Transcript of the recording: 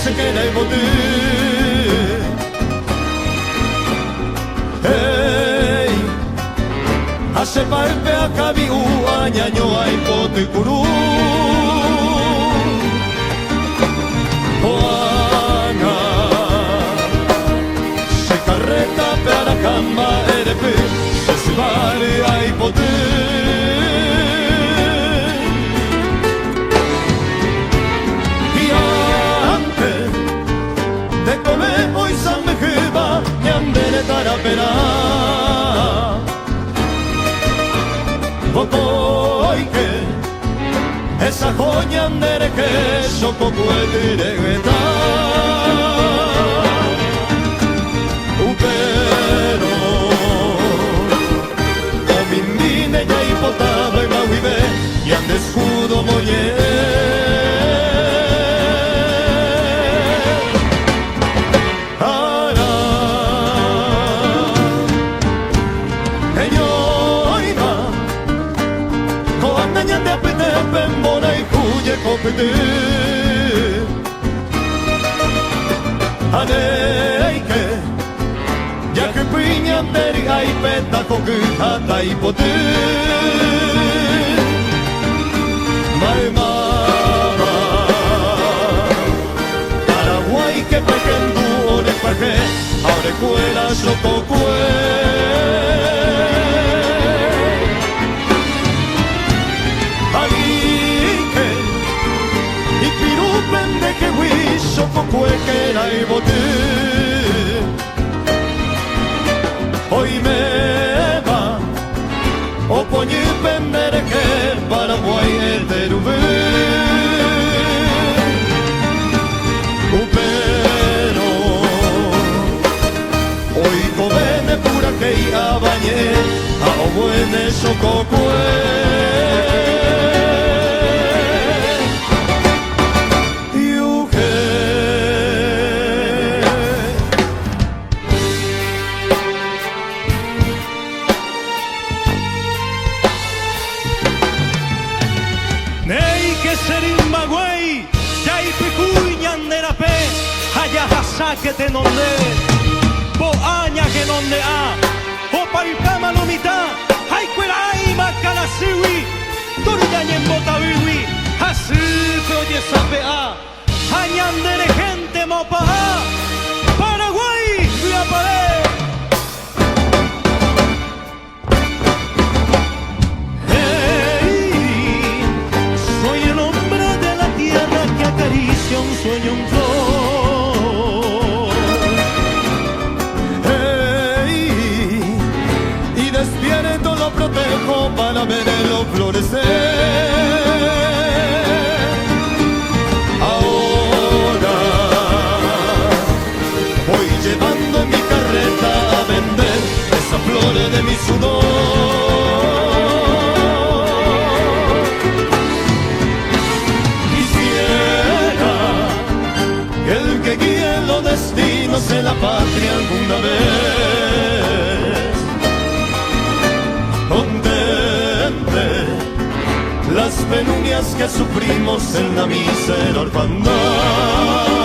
se queda y bote. Hey, hace palpe a cabiú, añaño a hipote curú. Juana, se carreta para cama, erepe, se vale a hipote. Tarapera Bocoike esa joya andere que soco cuetiregeta Upero o mindine ya hipotaba y mahuibe y ande escudo moye Aneike ya que piñan deri ay peta coque hata hipote Mae mama Paraguay que pequendu ore paje ahora cuela sococue que huizo cocuequera y bote hoy me va o poñi pendere que Paraguay el terubé pero hoy covene pura que ya bañé a o buene sococue que te nonde, po aña que nonde a, o paipama lo mitad, hay cuela y macana siwi, torñaña en botabiwi, así que oye sabe a, añandere gente mopa a, Paraguay, la pared. Hey, soy el hombre de la tierra que acaricia un sueño en flor. Protejo para verlo florecer. Ahora voy llevando en mi carreta a vender esa flor de mi sudor. Quisiera que el que guíe los destinos en la patria alguna vez las penurias que sufrimos en la mísera orfandad.